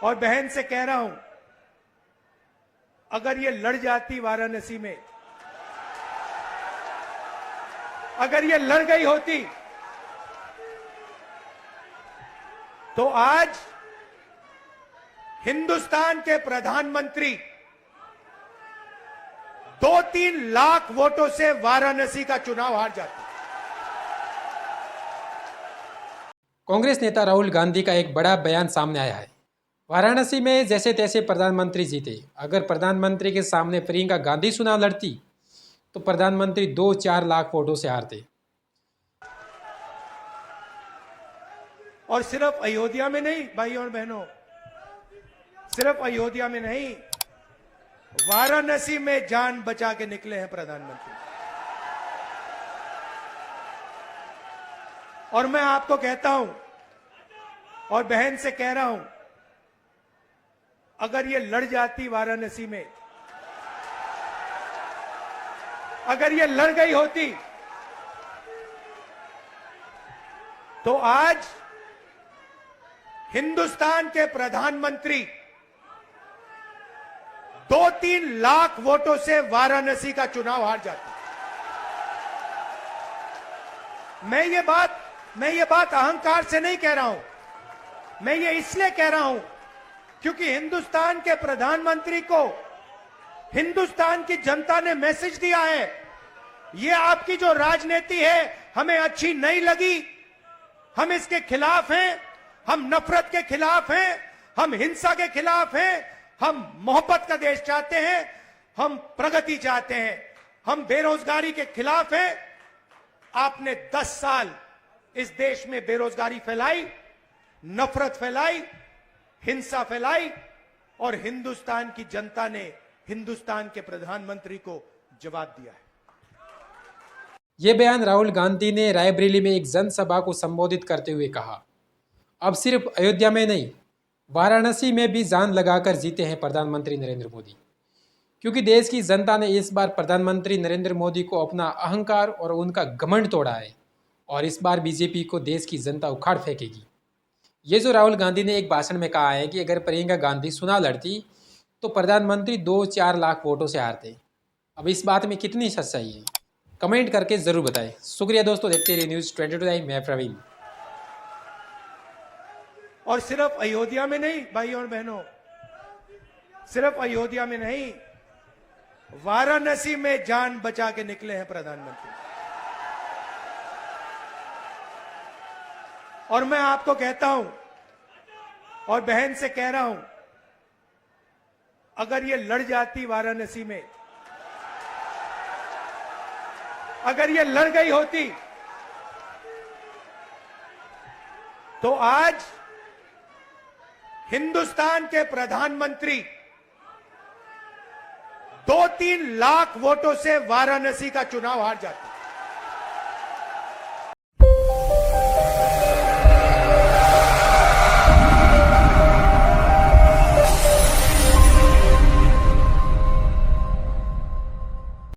और बहन से कह रहा हूं, अगर ये लड़ जाती वाराणसी में, अगर ये लड़ गई होती तो आज हिंदुस्तान के प्रधानमंत्री 2-3 लाख वोटों से वाराणसी का चुनाव हार जाते। कांग्रेस नेता राहुल गांधी का एक बड़ा बयान सामने आया है। वाराणसी में जैसे तैसे प्रधानमंत्री जीते। अगर प्रधानमंत्री के सामने प्रियंका गांधी चुनाव लड़ती तो प्रधानमंत्री 2-4 लाख वोटों से हारते। और सिर्फ अयोध्या में नहीं भाइयों और बहनों, सिर्फ अयोध्या में नहीं, वाराणसी में जान बचा के निकले हैं प्रधानमंत्री। और मैं आपको कहता हूं और बहन से कह रहा हूं, अगर ये लड़ जाती वाराणसी में, अगर ये लड़ गई होती तो आज हिंदुस्तान के प्रधानमंत्री 2-3 लाख वोटों से वाराणसी का चुनाव हार जाते। मैं ये बात अहंकार से नहीं कह रहा हूं, मैं ये इसलिए कह रहा हूं क्योंकि हिंदुस्तान के प्रधानमंत्री को हिंदुस्तान की जनता ने मैसेज दिया है, ये आपकी जो राजनीति है हमें अच्छी नहीं लगी, हम इसके खिलाफ हैं, हम नफरत के खिलाफ हैं, हम हिंसा के खिलाफ हैं, हम मोहब्बत का देश चाहते हैं, हम प्रगति चाहते हैं, हम बेरोजगारी के खिलाफ हैं। आपने 10 साल इस देश में बेरोजगारी फैलाई, नफरत फैलाई, हिंसा फैलाई और हिंदुस्तान की जनता ने हिंदुस्तान के प्रधानमंत्री को जवाब दिया है। ये बयान राहुल गांधी ने रायबरेली में एक जनसभा को संबोधित करते हुए कहा। अब सिर्फ अयोध्या में नहीं, वाराणसी में भी जान लगाकर जीते हैं प्रधानमंत्री नरेंद्र मोदी, क्योंकि देश की जनता ने इस बार प्रधानमंत्री नरेंद्र मोदी को अपना अहंकार और उनका घमंड तोड़ा है और इस बार बीजेपी को देश की जनता उखाड़ फेंकेगी। ये जो राहुल गांधी ने एक भाषण में कहा है कि अगर प्रियंका गांधी चुनाव लड़ती तो प्रधानमंत्री 2-4 लाख वोटों से हारते, अब इस बात में कितनी सच्चाई है, कमेंट करके ज़रूर बताएं। शुक्रिया दोस्तों, देखते रहिए न्यूज़ 22 मैं प्रवीण। और सिर्फ अयोध्या में नहीं भाइयों और बहनों, सिर्फ अयोध्या में नहीं, वाराणसी में जान बचा के निकले हैं प्रधानमंत्री। और मैं आपको कहता हूं और बहन से कह रहा हूं, अगर ये लड़ जाती वाराणसी में, अगर ये लड़ गई होती तो आज हिंदुस्तान के प्रधानमंत्री 2-3 लाख वोटों से वाराणसी का चुनाव हार जाते।